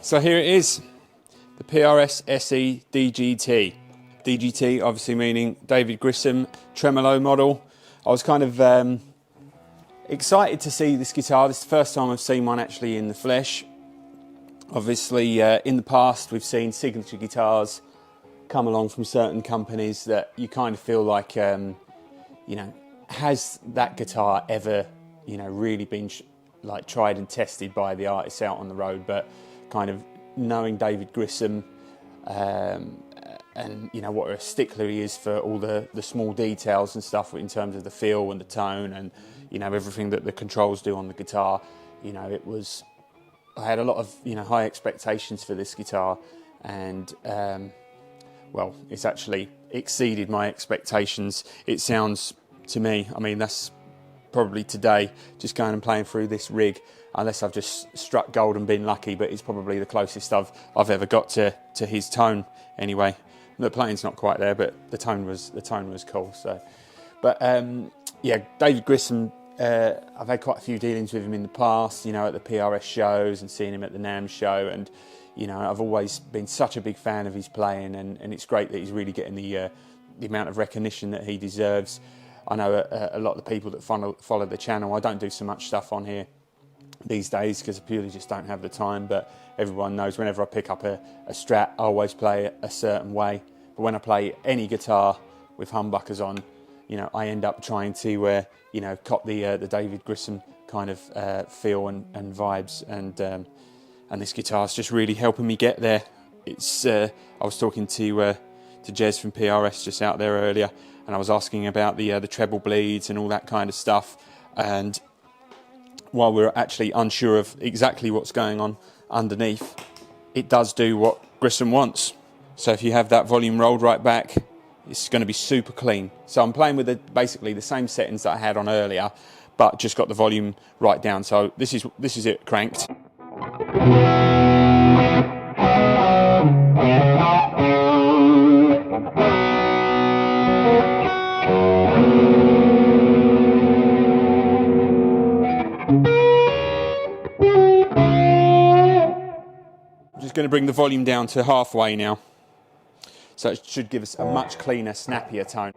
So here it is, the PRS SE DGT. DGT obviously meaning David Grissom tremolo model. I was kind of excited to see this guitar. This is the first time I've seen one actually in the flesh. Obviously in the past we've seen signature guitars come along from certain companies that you kind of feel like, you know, has that guitar ever, you know, really been like tried and tested by the artists out on the road? But kind of knowing David Grissom and you know what a stickler he is for all the small details and stuff in terms of the feel and the tone and you know everything that the controls do on the guitar, you know, I had a lot of, you know, high expectations for this guitar, and well, it's actually exceeded my expectations. It sounds to me, I mean, that's probably today just going and playing through this rig, unless I've just struck gold and been lucky, but it's probably the closest I've ever got to his tone anyway. The playing's not quite there, but the tone was cool. So, but yeah, David Grissom, I've had quite a few dealings with him in the past, you know, at the PRS shows and seeing him at the NAMM show, and you know, I've always been such a big fan of his playing, and it's great that he's really getting the amount of recognition that he deserves. I know a lot of the people that follow the channel, I don't do so much stuff on here these days because I purely just don't have the time, but everyone knows whenever I pick up a Strat, I always play it a certain way. But when I play any guitar with humbuckers on, you know, I end up trying to, you know, cop the David Grissom kind of feel and vibes, and this guitar's just really helping me get there. It's I was talking to Jez from PRS just out there earlier, and I was asking about the treble bleeds and all that kind of stuff, and while we're actually unsure of exactly what's going on underneath, it does do what Grissom wants. So if you have that volume rolled right back, it's going to be super clean. So I'm playing with basically the same settings that I had on earlier, but just got the volume right down. So this is it cranked. Going to bring the volume down to halfway now, so it should give us a much cleaner, snappier tone.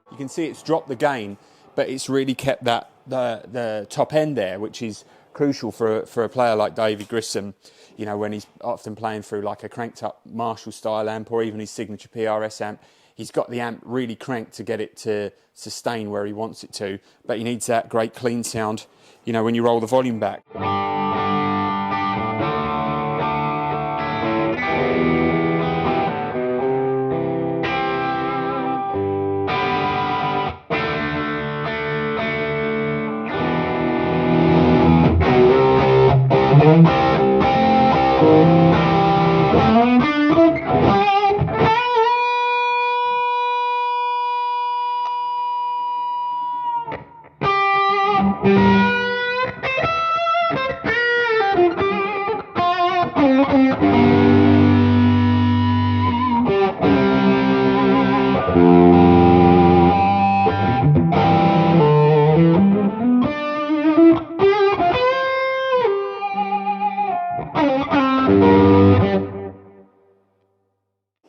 You can see it's dropped the gain, but it's really kept that the top end there, which is crucial for a player like David Grissom. You know, when he's often playing through like a cranked up Marshall style amp or even his signature PRS amp, he's got the amp really cranked to get it to sustain where he wants it to, but he needs that great clean sound, you know, when you roll the volume back.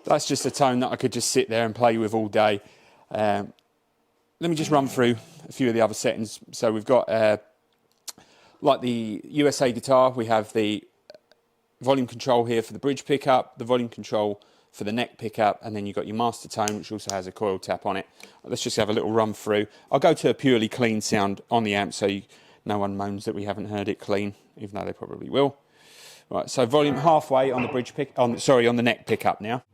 That's just a tone that I could just sit there and play with all day. Let me just run through a few of the other settings. So we've got, like the USA guitar, we have the volume control here for the bridge pickup, the volume control for the neck pickup, and then you've got your master tone, which also has a coil tap on it. Let's just have a little run through. I'll go to a purely clean sound on the amp, so no one moans that we haven't heard it clean, even though they probably will. Right, so volume halfway on the bridge on the neck pickup now.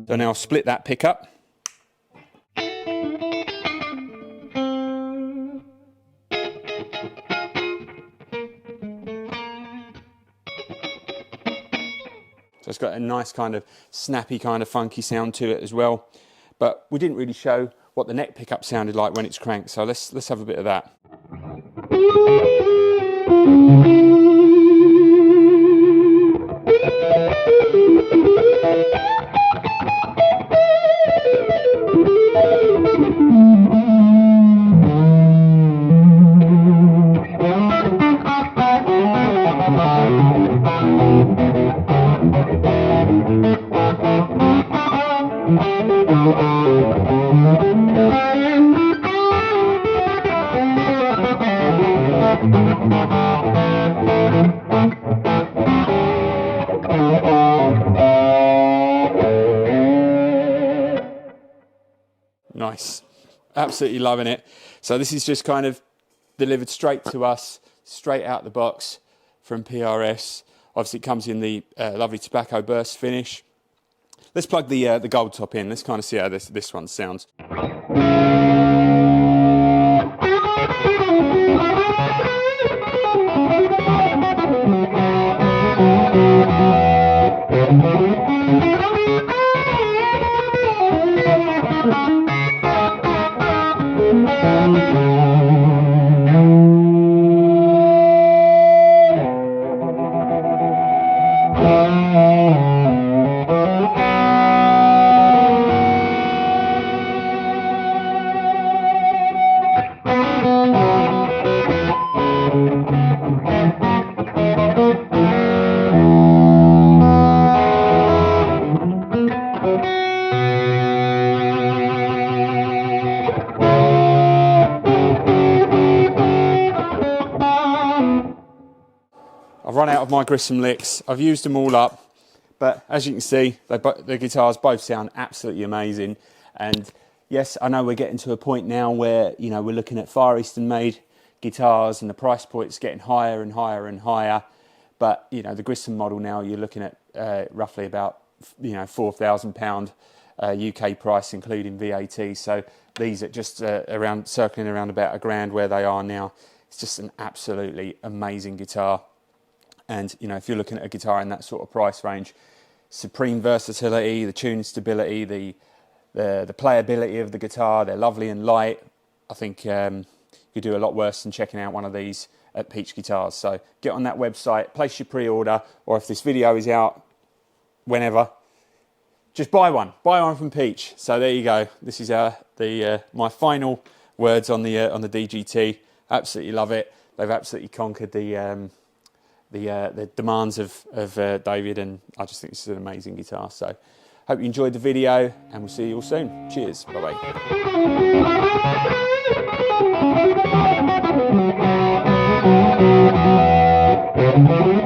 So now I'll split that pickup. So it's got a nice kind of snappy kind of funky sound to it as well. But we didn't really show what the neck pickup sounded like when it's cranked, so let's have a bit of that. Nice, absolutely loving it. So this is just kind of delivered straight to us, straight out the box from PRS. Obviously it comes in the lovely tobacco burst finish. Let's plug the gold top in. Let's kind of see how this one sounds. I've run out of my Grissom licks. I've used them all up, but as you can see, the guitars both sound absolutely amazing. And yes, I know we're getting to a point now where, you know, we're looking at Far Eastern made guitars and the price point's getting higher and higher and higher. But, you know, the Grissom model now, you're looking at roughly about, you know, £4,000 UK price, including VAT. So these are just circling around about £1,000 where they are now. It's just an absolutely amazing guitar. And, you know, if you're looking at a guitar in that sort of price range, supreme versatility, the tuning stability, the playability of the guitar, they're lovely and light. I think you do a lot worse than checking out one of these at Peach Guitars. So get on that website, place your pre-order, or if this video is out whenever, just buy one from Peach. So there you go. This is my final words on the DGT. Absolutely love it. They've absolutely conquered the demands of David, and I just think this is an amazing guitar. So hope you enjoyed the video, and we'll see you all soon. Cheers. Bye bye.